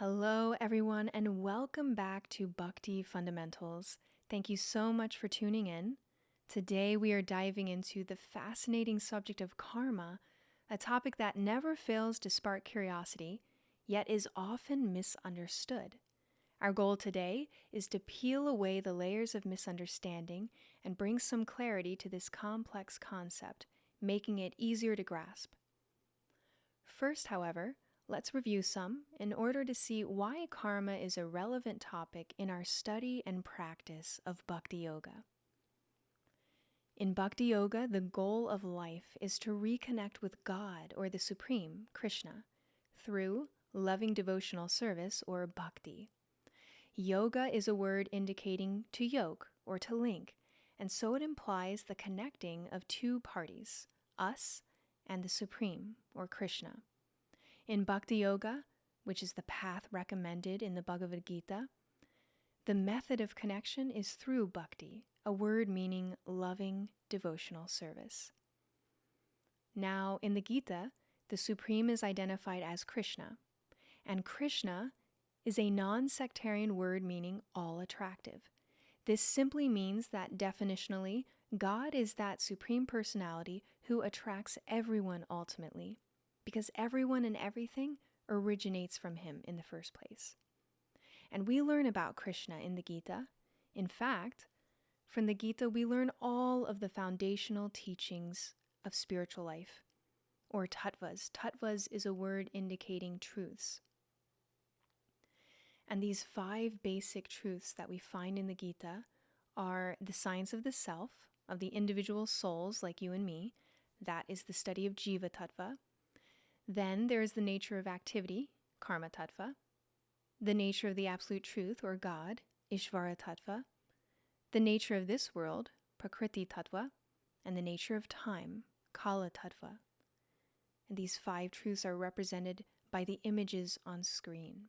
Hello, everyone, and welcome back to Bhakti Fundamentals. Thank you so much for tuning in. Today, we are diving into the fascinating subject of karma, a topic that never fails to spark curiosity, yet is often misunderstood. Our goal today is to peel away the layers of misunderstanding and bring some clarity to this complex concept, making it easier to grasp. First, however, let's review some in order to see why karma is a relevant topic in our study and practice of Bhakti Yoga. In Bhakti Yoga, the goal of life is to reconnect with God or the Supreme, Krishna, through loving devotional service or bhakti. Yoga is a word indicating to yoke or to link, and so it implies the connecting of two parties, us and the Supreme or Krishna. In Bhakti Yoga, which is the path recommended in the Bhagavad-gita, the method of connection is through bhakti, a word meaning loving devotional service. Now, in the Gita, the Supreme is identified as Krishna, and Krishna is a non-sectarian word meaning all attractive. This simply means that definitionally, God is that Supreme Personality who attracts everyone ultimately, because everyone and everything originates from him in the first place. And we learn about Krishna in the Gita. In fact, from the Gita, we learn all of the foundational teachings of spiritual life, or tattvas. Tattvas is a word indicating truths. And these 5 basic truths that we find in the Gita are the science of the self, of the individual souls like you and me. That is the study of Jiva Tattva. Then there is the nature of activity, Karma Tattva, the nature of the absolute truth, or God, Ishvara Tattva, the nature of this world, Prakriti Tattva, and the nature of time, Kala Tattva. And these 5 truths are represented by the images on screen.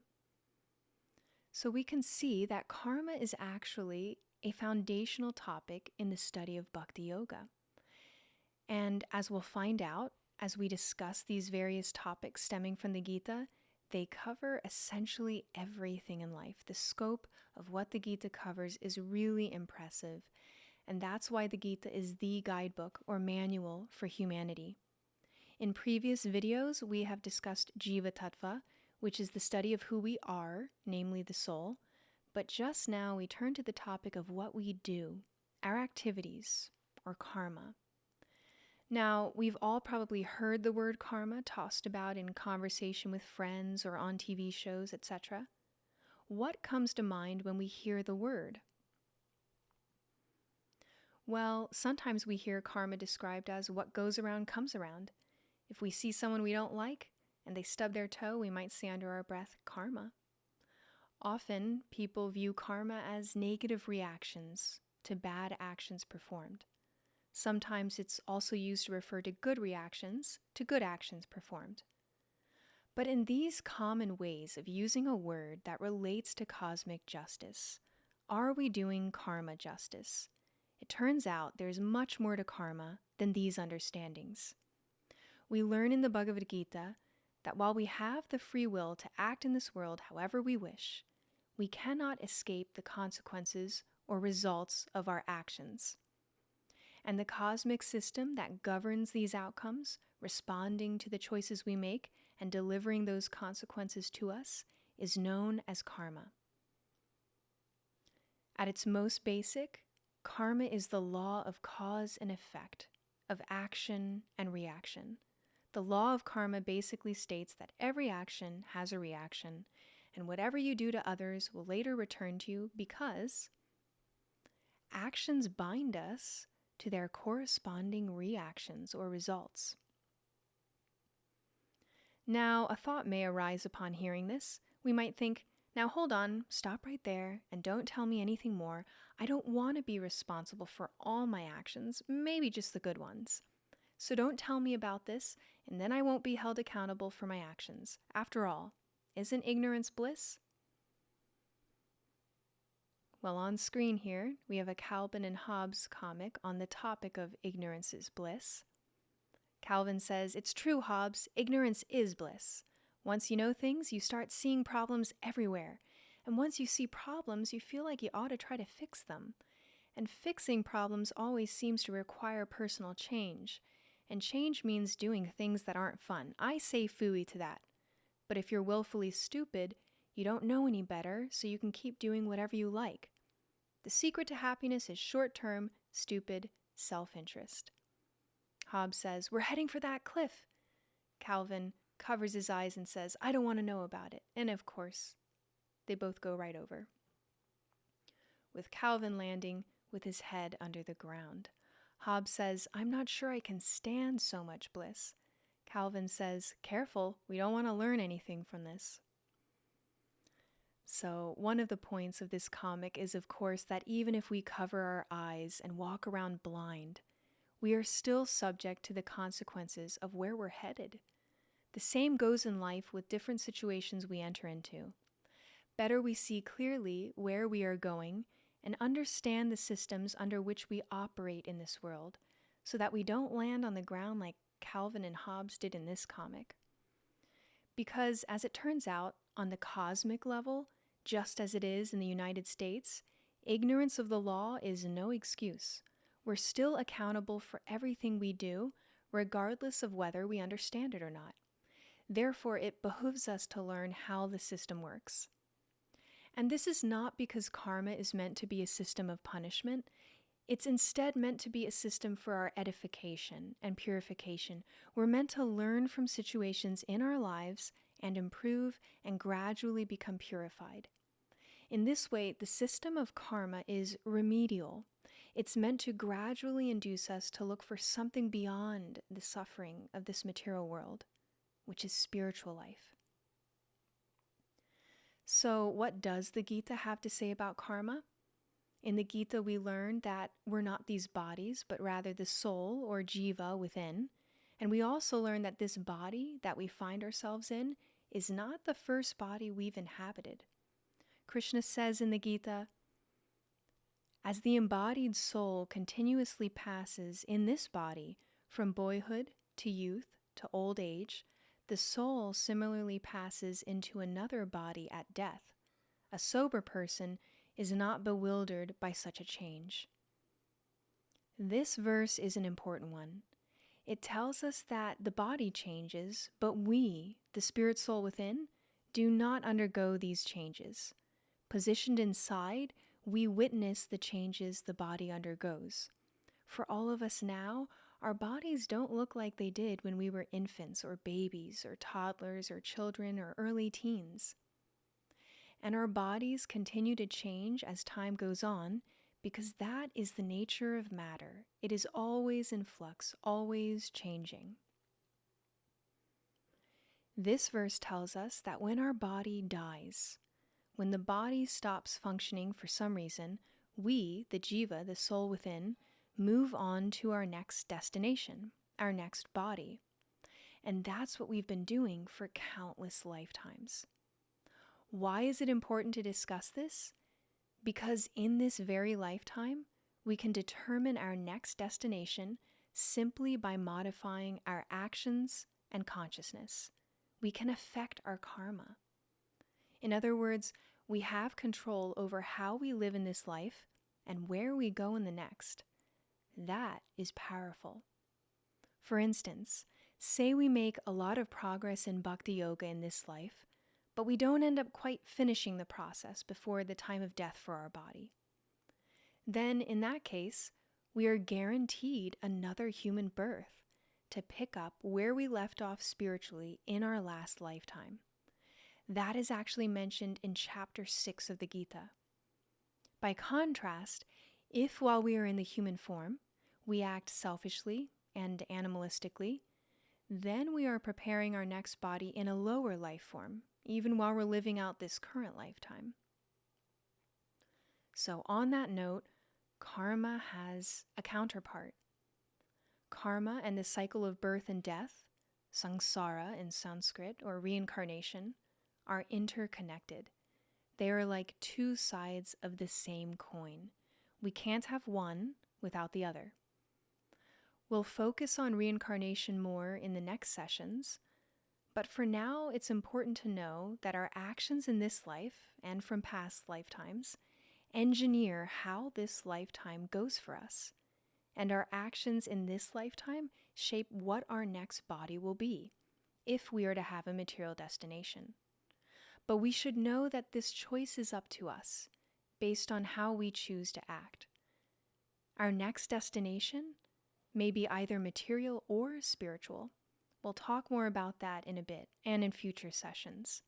So we can see that karma is actually a foundational topic in the study of Bhakti Yoga. And as we'll find out, as we discuss these various topics stemming from the Gita, they cover essentially everything in life. The scope of what the Gita covers is really impressive, and that's why the Gita is the guidebook or manual for humanity. In previous videos, we have discussed Jiva Tattva, which is the study of who we are, namely the soul, but just now we turn to the topic of what we do, our activities, or karma. Now, we've all probably heard the word karma tossed about in conversation with friends or on TV shows, etc. What comes to mind when we hear the word? Well, sometimes we hear karma described as what goes around comes around. If we see someone we don't like and they stub their toe, we might say under our breath, karma. Often, people view karma as negative reactions to bad actions performed. Sometimes it's also used to refer to good reactions to good actions performed. But in these common ways of using a word that relates to cosmic justice, are we doing karma justice? It turns out there's much more to karma than these understandings. We learn in the Bhagavad-gita that while we have the free will to act in this world however we wish, we cannot escape the consequences or results of our actions. And the cosmic system that governs these outcomes, responding to the choices we make and delivering those consequences to us, is known as karma. At its most basic, karma is the law of cause and effect, of action and reaction. The law of karma basically states that every action has a reaction, and whatever you do to others will later return to you because actions bind us to their corresponding reactions or results. Now, a thought may arise upon hearing this. We might think, now hold on, stop right there, and don't tell me anything more. I don't want to be responsible for all my actions, maybe just the good ones. So don't tell me about this, and then I won't be held accountable for my actions. After all, isn't ignorance bliss? Well, on screen here, we have a Calvin and Hobbes comic on the topic of ignorance is bliss. Calvin says, "It's true, Hobbes, ignorance is bliss. Once you know things, you start seeing problems everywhere. And once you see problems, you feel like you ought to try to fix them. And fixing problems always seems to require personal change. And change means doing things that aren't fun. I say phooey to that. But if you're willfully stupid, you don't know any better, so you can keep doing whatever you like. The secret to happiness is short-term, stupid self-interest. Hobbes says, "We're heading for that cliff." Calvin covers his eyes and says, "I don't want to know about it." And of course, they both go right over, with Calvin landing with his head under the ground. Hobbes says, "I'm not sure I can stand so much bliss." Calvin says, "Careful, we don't want to learn anything from this." So one of the points of this comic is, of course, that even if we cover our eyes and walk around blind, we are still subject to the consequences of where we're headed. The same goes in life with different situations we enter into. Better we see clearly where we are going and understand the systems under which we operate in this world, so that we don't land on the ground like Calvin and Hobbes did in this comic. Because, as it turns out, on the cosmic level, just as it is in the United States, ignorance of the law is no excuse. We're still accountable for everything we do, regardless of whether we understand it or not. Therefore, it behooves us to learn how the system works. And this is not because karma is meant to be a system of punishment. It's instead meant to be a system for our edification and purification. We're meant to learn from situations in our lives and improve and gradually become purified. In this way, the system of karma is remedial. It's meant to gradually induce us to look for something beyond the suffering of this material world, which is spiritual life. So, what does the Gita have to say about karma? In the Gita, we learn that we're not these bodies, but rather the soul or jiva within. And we also learn that this body that we find ourselves in is not the first body we've inhabited. Krishna says in the Gita, "As the embodied soul continuously passes in this body from boyhood to youth to old age, the soul similarly passes into another body at death. A sober person is not bewildered by such a change." This verse is an important one. It tells us that the body changes, but we, the spirit soul within, do not undergo these changes. Positioned inside, we witness the changes the body undergoes. For all of us now, our bodies don't look like they did when we were infants or babies or toddlers or children or early teens. And our bodies continue to change as time goes on because that is the nature of matter. It is always in flux, always changing. This verse tells us that when our body dies, when the body stops functioning for some reason, we, the jiva, the soul within, move on to our next destination, our next body. And that's what we've been doing for countless lifetimes. Why is it important to discuss this? Because in this very lifetime, we can determine our next destination simply by modifying our actions and consciousness. We can affect our karma. In other words, we have control over how we live in this life and where we go in the next. That is powerful. For instance, say we make a lot of progress in Bhakti Yoga in this life, but we don't end up quite finishing the process before the time of death for our body. Then, in that case, we are guaranteed another human birth to pick up where we left off spiritually in our last lifetime. That is actually mentioned in chapter 6 of the Gita. By contrast, if while we are in the human form, we act selfishly and animalistically, then we are preparing our next body in a lower life form, even while we're living out this current lifetime. So on that note, karma has a counterpart. Karma and the cycle of birth and death, samsara in Sanskrit, or reincarnation, are interconnected. They are like two sides of the same coin. We can't have one without the other. We'll focus on reincarnation more in the next sessions, But for now, it's important to know that our actions in this life and from past lifetimes engineer how this lifetime goes for us. And our actions in this lifetime shape what our next body will be, if we are to have a material destination. But we should know that this choice is up to us, based on how we choose to act. Our next destination may be either material or spiritual. We'll talk more about that in a bit and in future sessions.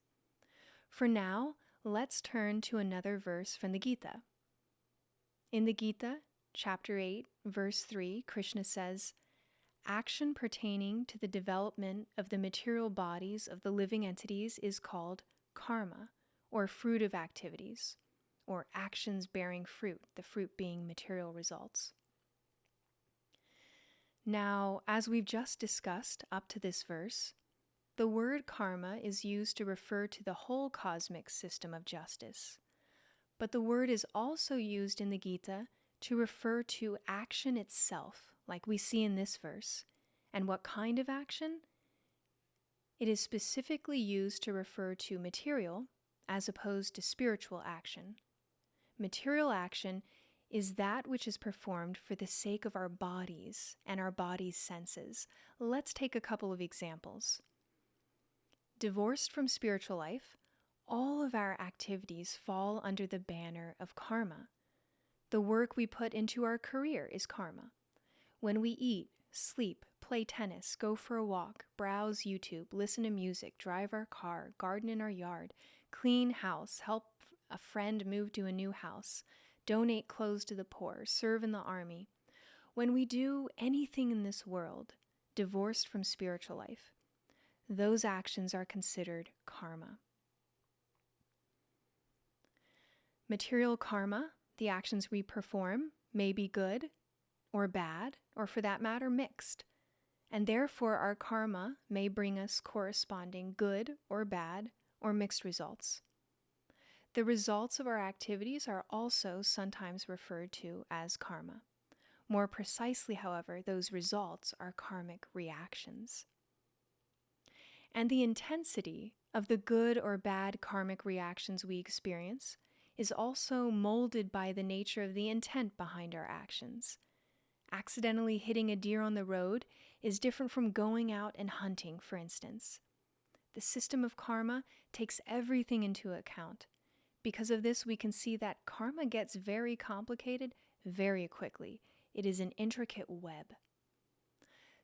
For now, let's turn to another verse from the Gita. In the Gita, chapter 8, verse 3, Krishna says, "Action pertaining to the development of the material bodies of the living entities is called karma, or fruit of activities, or actions bearing fruit, the fruit being material results." Now, as we've just discussed up to this verse, the word karma is used to refer to the whole cosmic system of justice. But the word is also used in the Gita to refer to action itself, like we see in this verse. And what kind of action? It is specifically used to refer to material as opposed to spiritual action. Material action is that which is performed for the sake of our bodies and our body's senses. Let's take a couple of examples. Divorced from spiritual life, all of our activities fall under the banner of karma. The work we put into our career is karma. When we eat, sleep, play tennis, go for a walk, browse YouTube, listen to music, drive our car, garden in our yard, clean house, help a friend move to a new house, donate clothes to the poor, serve in the army. When we do anything in this world, divorced from spiritual life, those actions are considered karma. Material karma, the actions we perform, may be good or bad, or for that matter, mixed. And therefore, our karma may bring us corresponding good or bad or mixed results. The results of our activities are also sometimes referred to as karma. More precisely, however, those results are karmic reactions. And the intensity of the good or bad karmic reactions we experience is also molded by the nature of the intent behind our actions. Accidentally hitting a deer on the road is different from going out and hunting, for instance. The system of karma takes everything into account. Because of this, we can see that karma gets very complicated very quickly. It is an intricate web.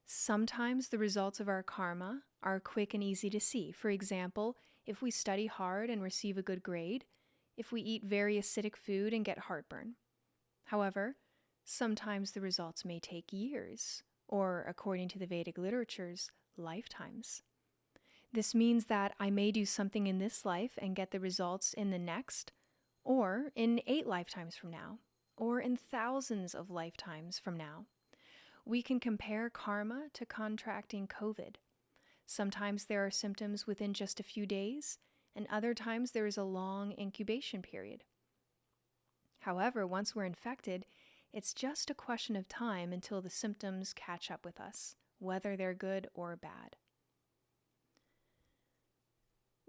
Sometimes the results of our karma are quick and easy to see. For example, if we study hard and receive a good grade, if we eat very acidic food and get heartburn. However, sometimes the results may take years, or according to the Vedic literatures, lifetimes. This means that I may do something in this life and get the results in the next, or in 8 lifetimes from now, or in thousands of lifetimes from now. We can compare karma to contracting COVID. Sometimes there are symptoms within just a few days, and other times there is a long incubation period. However, once we're infected, it's just a question of time until the symptoms catch up with us, whether they're good or bad.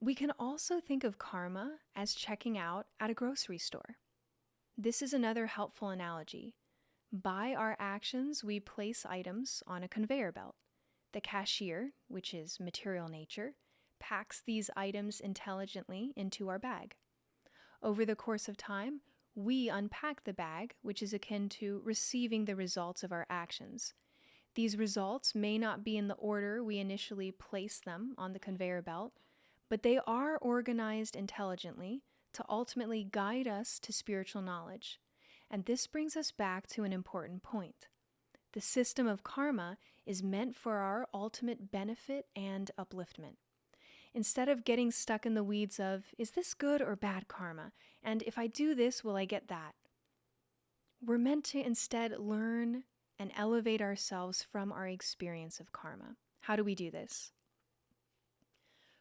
We can also think of karma as checking out at a grocery store. This is another helpful analogy. By our actions, we place items on a conveyor belt. The cashier, which is material nature, packs these items intelligently into our bag. Over the course of time, we unpack the bag, which is akin to receiving the results of our actions. These results may not be in the order we initially placed them on the conveyor belt, but they are organized intelligently to ultimately guide us to spiritual knowledge. And this brings us back to an important point. The system of karma is meant for our ultimate benefit and upliftment. Instead of getting stuck in the weeds of, is this good or bad karma? And if I do this, will I get that? We're meant to instead learn and elevate ourselves from our experience of karma. How do we do this?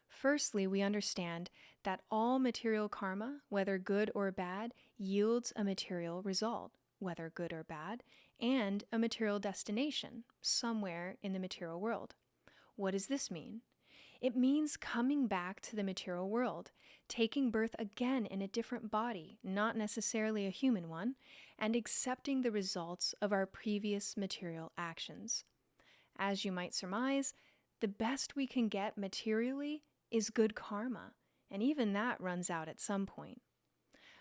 Firstly, we understand that all material karma, whether good or bad, yields a material result, whether good or bad, and a material destination, somewhere in the material world. What does this mean? It means coming back to the material world, taking birth again in a different body, not necessarily a human one, and accepting the results of our previous material actions. As you might surmise, the best we can get materially is good karma, and even that runs out at some point.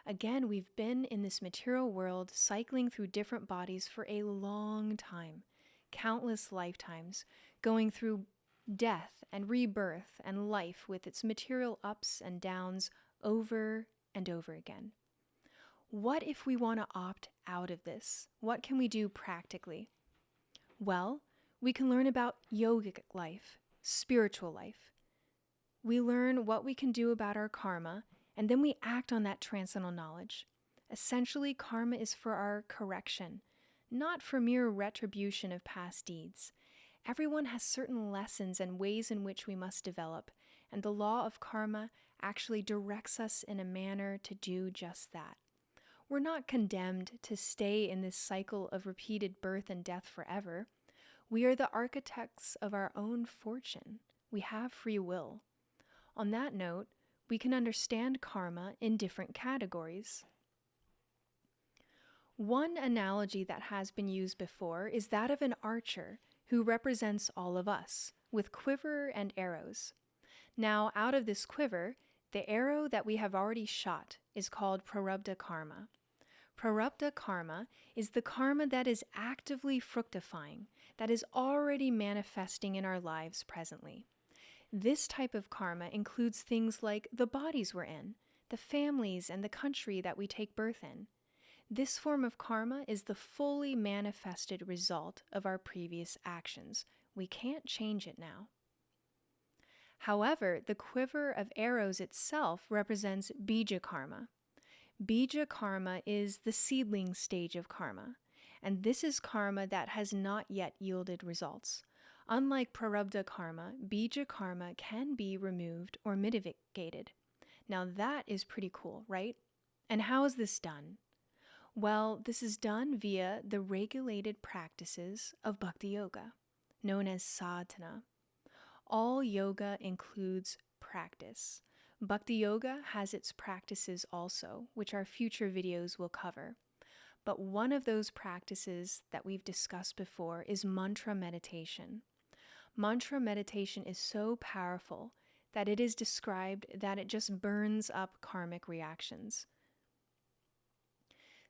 Again, we've been in this material world cycling through different bodies for a long time, countless lifetimes, going through death and rebirth and life with its material ups and downs over and over again. What if we want to opt out of this? What can we do practically? Well, we can learn about yogic life, spiritual life. We learn what we can do about our karma, and then we act on that transcendental knowledge. Essentially, karma is for our correction, not for mere retribution of past deeds. Everyone has certain lessons and ways in which we must develop, and the law of karma actually directs us in a manner to do just that. We're not condemned to stay in this cycle of repeated birth and death forever. We are the architects of our own fortune. We have free will. On that note, we can understand karma in different categories. One analogy that has been used before is that of an archer who represents all of us, with quiver and arrows. Now, out of this quiver, the arrow that we have already shot is called prarabdha karma. Prarabdha karma is the karma that is actively fructifying, that is already manifesting in our lives presently. This type of karma includes things like the bodies we're in, the families and the country that we take birth in. This form of karma is the fully manifested result of our previous actions. We can't change it now. However, the quiver of arrows itself represents bija karma. Bija karma is the seedling stage of karma, and this is karma that has not yet yielded results. Unlike prarabdha karma, bija karma can be removed or mitigated. Now that is pretty cool, right? And how is this done? Well, this is done via the regulated practices of Bhakti Yoga, known as sadhana. All yoga includes practice. Bhakti Yoga has its practices also, which our future videos will cover. But one of those practices that we've discussed before is mantra meditation. Mantra meditation is so powerful that it is described that it just burns up karmic reactions.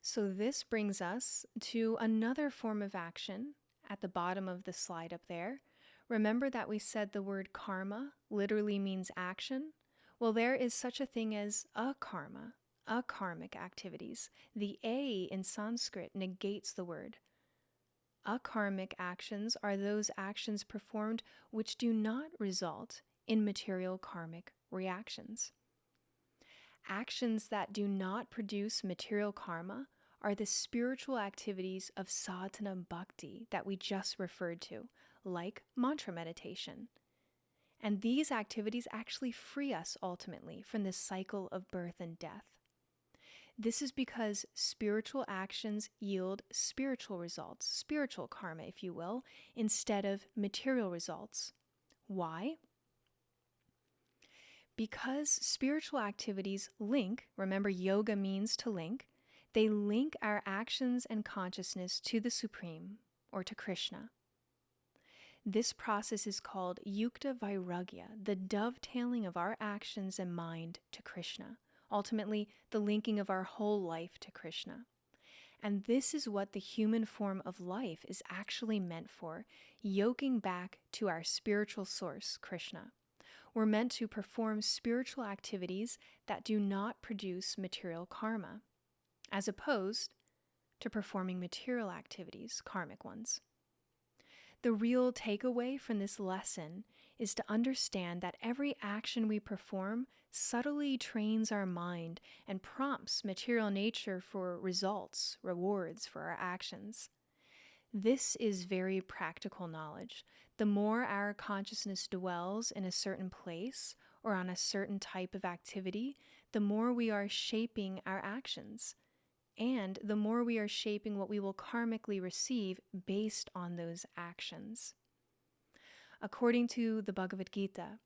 So this brings us to another form of action at the bottom of the slide up there. Remember that we said the word karma literally means action? Well, there is such a thing as akarma, akarmic activities. The A in Sanskrit negates the word. Akarmic actions are those actions performed which do not result in material karmic reactions. Actions that do not produce material karma are the spiritual activities of sadhana bhakti that we just referred to, like mantra meditation. And these activities actually free us ultimately from this cycle of birth and death. This is because spiritual actions yield spiritual results, spiritual karma, if you will, instead of material results. Why? Because spiritual activities link, remember yoga means to link, they link our actions and consciousness to the Supreme, or to Krishna. This process is called yukta vairagya, the dovetailing of our actions and mind to Krishna, ultimately the linking of our whole life to Krishna. And this is what the human form of life is actually meant for, yoking back to our spiritual source, Krishna. We're meant to perform spiritual activities that do not produce material karma, as opposed to performing material activities, karmic ones. The real takeaway from this lesson is to understand that every action we perform subtly trains our mind and prompts material nature for results, rewards for our actions. This is very practical knowledge. The more our consciousness dwells in a certain place or on a certain type of activity, the more we are shaping our actions. And the more we are shaping what we will karmically receive based on those actions. According to the Bhagavad-gita,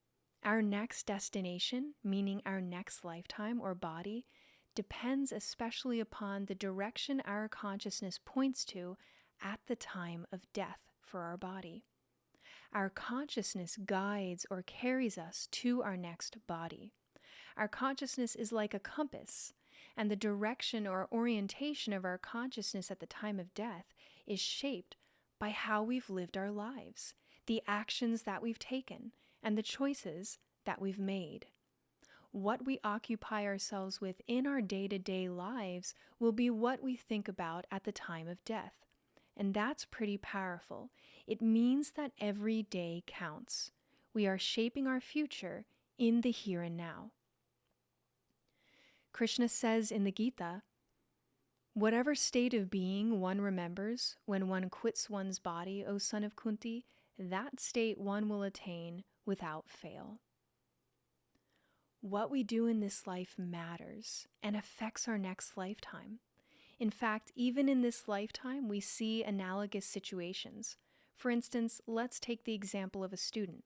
Our next destination, meaning our next lifetime or body, depends especially upon the direction our consciousness points to at the time of death for our body. Our consciousness guides or carries us to our next body. Our consciousness is like a compass, and the direction or orientation of our consciousness at the time of death is shaped by how we've lived our lives, the actions that we've taken, and the choices that we've made. What we occupy ourselves with in our day-to-day lives will be what we think about at the time of death. And that's pretty powerful. It means that every day counts. We are shaping our future in the here and now. Krishna says in the Gita, "Whatever state of being one remembers when one quits one's body, O son of Kunti, that state one will attain without fail." What we do in this life matters and affects our next lifetime. In fact, even in this lifetime, we see analogous situations. For instance, let's take the example of a student.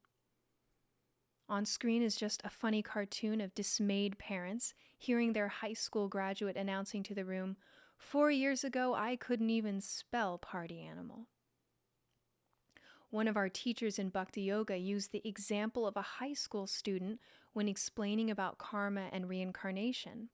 On screen is just a funny cartoon of dismayed parents hearing their high school graduate announcing to the room, 4 years ago, I couldn't even spell party animal. One of our teachers in Bhakti Yoga used the example of a high school student when explaining about karma and reincarnation.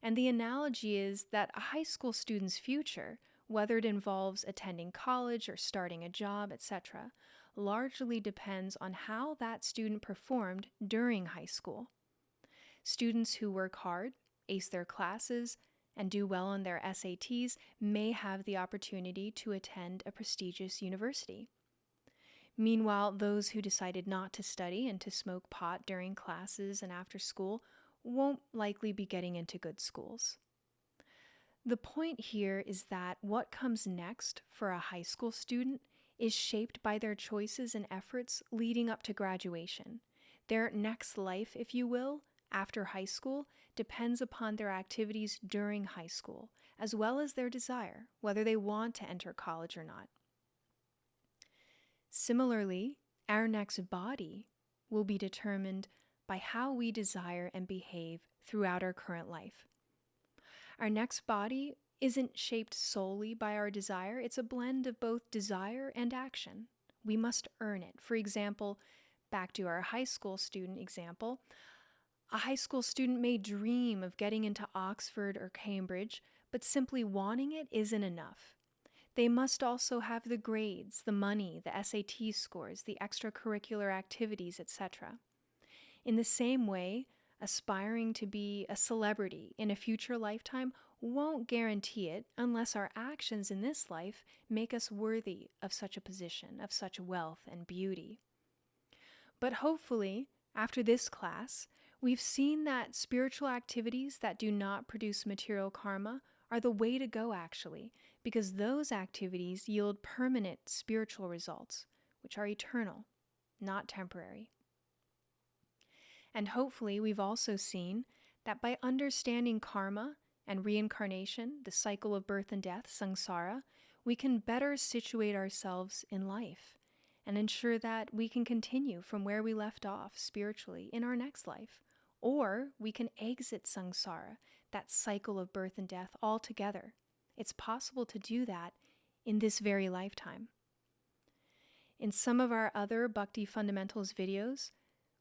And the analogy is that a high school student's future, whether it involves attending college or starting a job, etc., largely depends on how that student performed during high school. Students who work hard, ace their classes, and do well on their SATs may have the opportunity to attend a prestigious university. Meanwhile, those who decided not to study and to smoke pot during classes and after school won't likely be getting into good schools. The point here is that what comes next for a high school student is shaped by their choices and efforts leading up to graduation. Their next life, if you will, after high school depends upon their activities during high school, as well as their desire, whether they want to enter college or not. Similarly, our next body will be determined by how we desire and behave throughout our current life. Our next body isn't shaped solely by our desire. It's a blend of both desire and action. We must earn it. For example, back to our high school student example, a high school student may dream of getting into Oxford or Cambridge, but simply wanting it isn't enough. They must also have the grades, the money, the SAT scores, the extracurricular activities, etc. In the same way, aspiring to be a celebrity in a future lifetime won't guarantee it unless our actions in this life make us worthy of such a position, of such wealth and beauty. But hopefully, after this class, we've seen that spiritual activities that do not produce material karma are the way to go actually, because those activities yield permanent spiritual results, which are eternal, not temporary. And hopefully we've also seen that by understanding karma and reincarnation, the cycle of birth and death, samsara, we can better situate ourselves in life and ensure that we can continue from where we left off spiritually in our next life, or we can exit samsara, that cycle of birth and death altogether. It's possible to do that in this very lifetime. In some of our other Bhakti Fundamentals videos,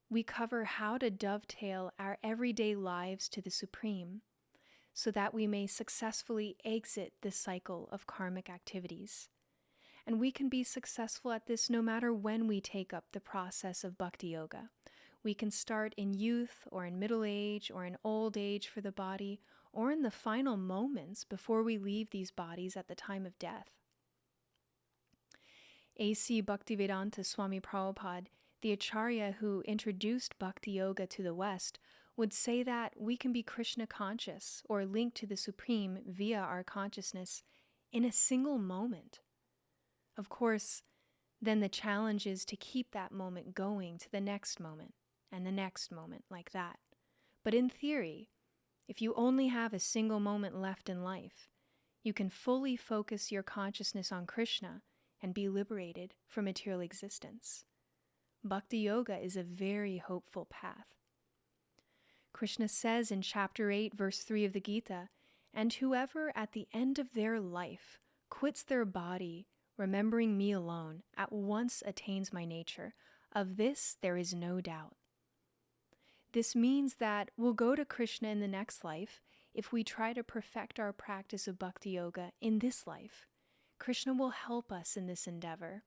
we cover how to dovetail our everyday lives to the Supreme so that we may successfully exit this cycle of karmic activities. And we can be successful at this no matter when we take up the process of Bhakti Yoga. We can start in youth or in middle age or in old age for the body, or in the final moments before we leave these bodies at the time of death. A.C. Bhaktivedanta Swami Prabhupada, the Acharya who introduced Bhakti Yoga to the West, would say that we can be Krishna conscious or linked to the Supreme via our consciousness in a single moment. Of course, then the challenge is to keep that moment going to the next moment and the next moment like that. But in theory, if you only have a single moment left in life, you can fully focus your consciousness on Krishna and be liberated from material existence. Bhakti Yoga is a very hopeful path. Krishna says in chapter 8, verse 3 of the Gita, "And whoever at the end of their life quits their body, remembering me alone, at once attains my nature. Of this there is no doubt." This means that we'll go to Krishna in the next life if we try to perfect our practice of Bhakti Yoga in this life. Krishna will help us in this endeavor.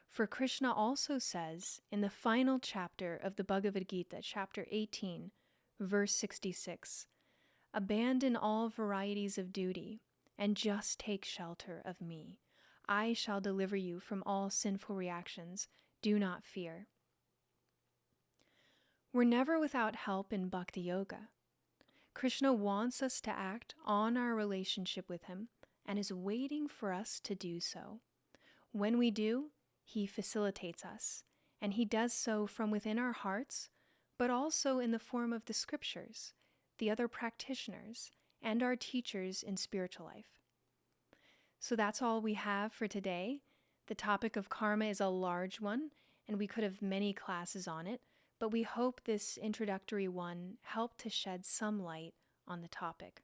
For Krishna also says in the final chapter of the Bhagavad-gita, chapter 18, verse 66, "Abandon all varieties of duty and just take shelter of me. I shall deliver you from all sinful reactions. Do not fear." We're never without help in Bhakti Yoga. Krishna wants us to act on our relationship with him and is waiting for us to do so. When we do, he facilitates us, and he does so from within our hearts, but also in the form of the scriptures, the other practitioners, and our teachers in spiritual life. So that's all we have for today. The topic of karma is a large one, and we could have many classes on it, but we hope this introductory one helped to shed some light on the topic.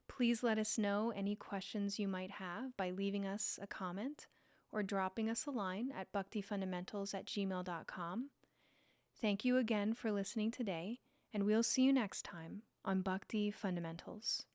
Please let us know any questions you might have by leaving us a comment or dropping us a line at bhaktifundamentals@gmail.com. Thank you again for listening today, and we'll see you next time on Bhakti Fundamentals.